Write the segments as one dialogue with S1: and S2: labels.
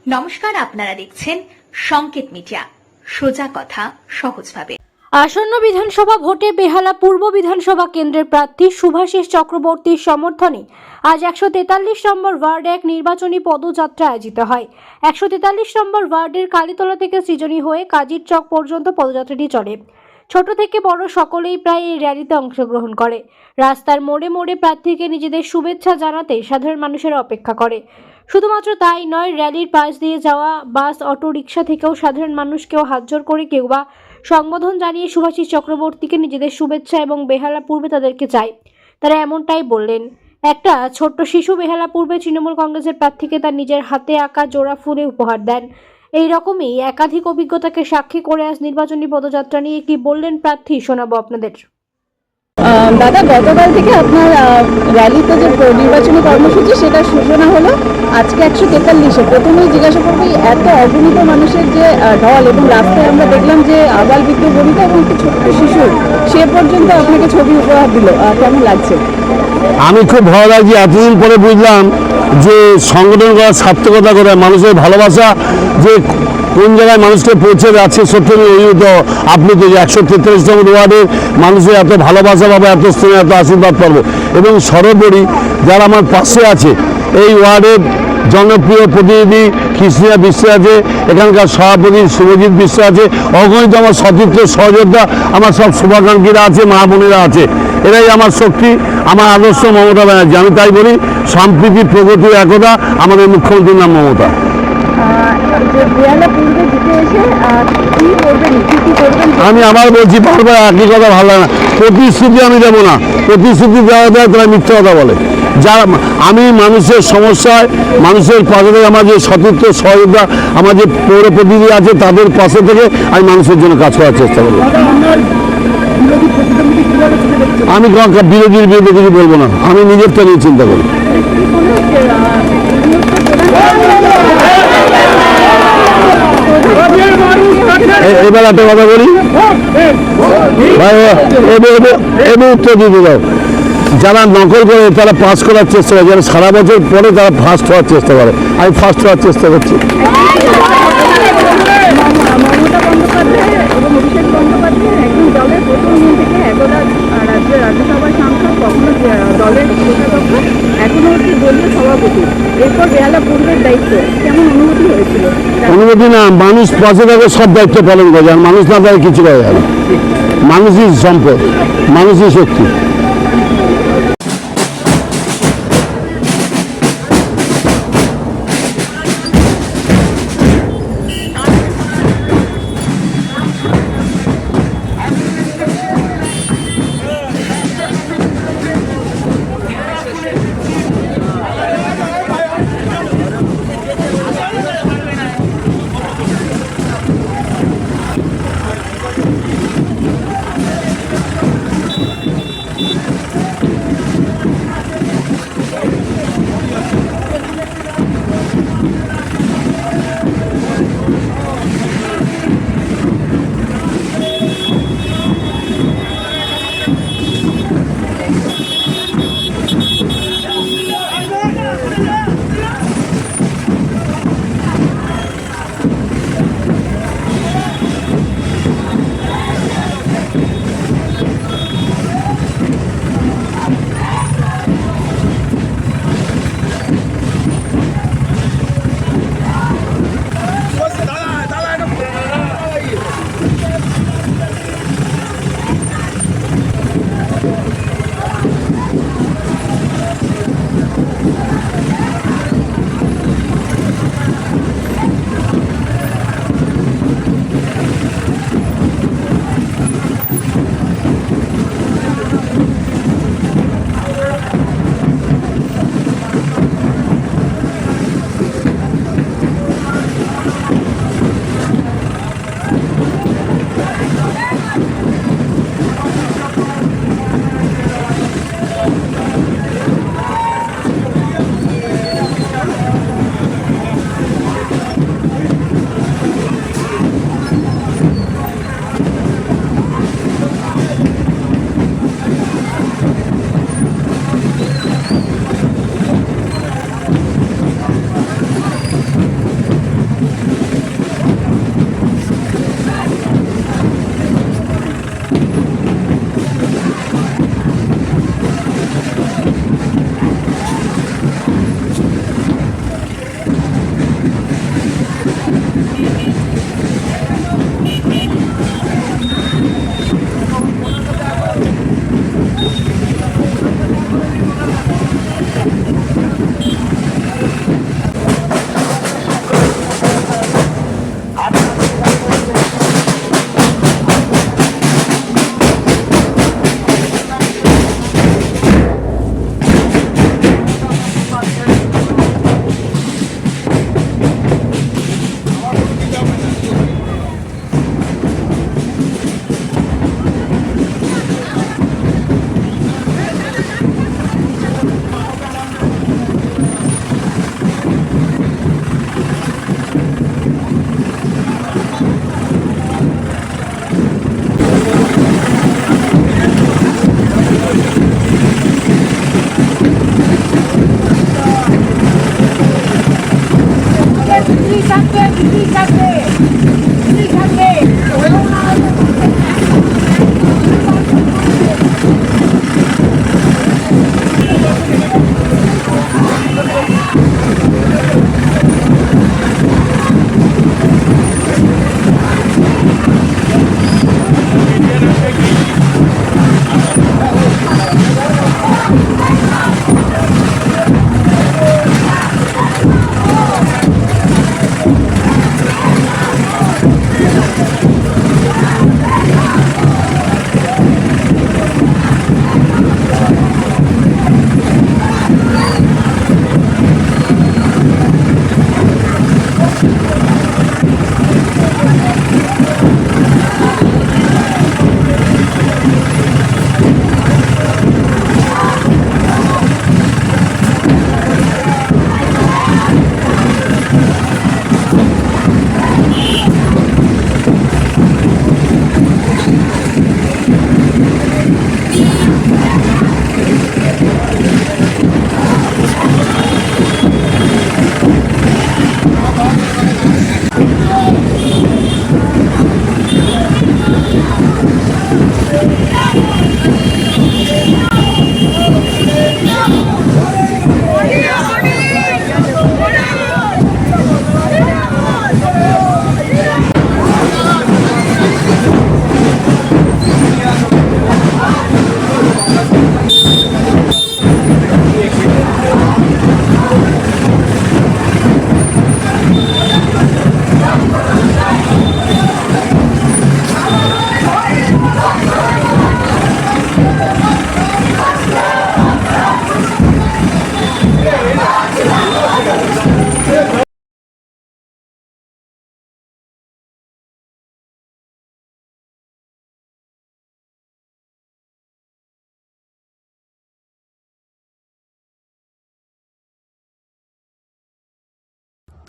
S1: নমস্কার, আপনারা দেখছেন সংকেত মিডিয়া, সোজা কথা সহজভাবে।
S2: আসন্ন বিধানসভা ভোটে বেহালা পূর্ব বিধানসভা কেন্দ্রের প্রার্থী শুভাশিস চক্রবর্তীর সমর্থনে আজ 143 নম্বর ওয়ার্ডে এক নির্বাচনী পদযাত্রা আয়োজিত হয়। 143 নম্বর ওয়ার্ডের কালীতলা থেকে সৃজনী হয়ে কাজীর চক পর্যন্ত পদযাত্রাটি চলে। ছোট থেকে বড় সকলেই প্রায় এই র্যালিতে অংশগ্রহণ করে। রাস্তার মোড়ে মোড়ে প্রার্থীকে নিজেদের শুভেচ্ছা জানাতে সাধারণ মানুষেরা অপেক্ষা করে। শুধুমাত্র তাই নয়, র্যালির পাশ দিয়ে যাওয়া বাস, অটো রিকশা থেকেও সাধারণ মানুষকেও হাতজোড় করে কেউ বা সংবোধন জানিয়ে শুভাশিস চক্রবর্তীকে নিজেদের শুভেচ্ছা এবং বেহালা পূর্বে তাদেরকে চায়। তারা এমনটাই বললেন। একটা ছোট্ট শিশু বেহালা পূর্বে তৃণমূল কংগ্রেসের প্রার্থীকে তার নিজের হাতে আঁকা জোড়া ফুলে উপহার দেন। এই রকমই একাধিক অভিজ্ঞতাকে সাক্ষী করে আজ নির্বাচনী পদযাত্রা নিয়ে কি বললেন প্রার্থী শোনাবো আপনাদের।
S3: দাদা, গতকাল থেকে আপনার র্যালিতে যে নির্বাচনী কর্মসূচি সেটা সূচনা হলো আজকে 143-এ। প্রথমেই জিজ্ঞাসা করবো, এত অগণিত মানুষের যে ঢল এবং রাস্তায় আমরা দেখলাম যে আবাল বৃদ্ধ বনিতা এবং একটি ছোট্ট শিশু সে পর্যন্ত আপনাকে ছবি উপহার দিল, কেমন লাগছে?
S4: আমি খুব ভালো লাগছে। এতদিন পরে বুঝলাম যে সংগঠন করার সার্থকতা করে মানুষের ভালোবাসা যে কোন জায়গায় মানুষকে পৌঁছে যাচ্ছে। সত্যি অভিভূত আপনি তো 143 নম্বর ওয়ার্ডের মানুষের এত ভালোবাসা পাবো, এত স্নেহ, এত আশীর্বাদ পাবো। এবং সর্বোপরি যারা আমার পাশে আছে, এই ওয়ার্ডের জনপ্রিয় প্রতিনিধি কৃষ্ণা বিশ্ব আছে, এখানকার সভাপতি শুভজিৎ বিশ্ব আছে, অগণিত আমার সতীর্থ সহযোদ্ধা, আমার সব শুভাকাঙ্ক্ষীরা আছে, মা বোনেরা আছে। এরাই আমার শক্তি, আমার আদর্শ মমতা ব্যানার্জি। আমি তাই বলি, সম্প্রীতি, প্রগতি, একতা। আমাদের মুখ্যমন্ত্রীর নাম মমতা। আমি আবার বলছি, বারবার একই কথা ভালো লাগে না। প্রতিশ্রুতি আমি দেবো না, প্রতিশ্রুতি দেওয়া দেয় তারা মিথ্যা কথা বলে। যারা আমি মানুষের সমস্যায়, মানুষের পাশে থেকে আমার যে সতীর্থ সহযোগিতা, আমার যে পৌর প্রতিনিধি আছে তাদের পাশে থেকে আমি মানুষের জন্য কাজ করার চেষ্টা করব। আমি বিরোধীর বিরুদ্ধে কিছু বলবো না, আমি নিজেরটা নিয়ে চিন্তা করি। এবার একটা কথা বলি, এবার উত্তর দিতে দাও। যারা নকল করে তারা পাস করার চেষ্টা করে, যারা সারা বছর পরে তারা ফার্স্ট হওয়ার চেষ্টা করে। আমি ফার্স্ট হওয়ার চেষ্টা করছি। অনুমতি না, মানুষ পাশে থাকে, সব দায়িত্ব পালন করে। আর মানুষ না থাকে কিছু করে যাবে। মানুষই সম্পদ, মানুষই শক্তি।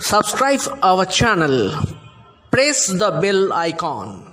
S5: Subscribe our channel. Press the bell icon.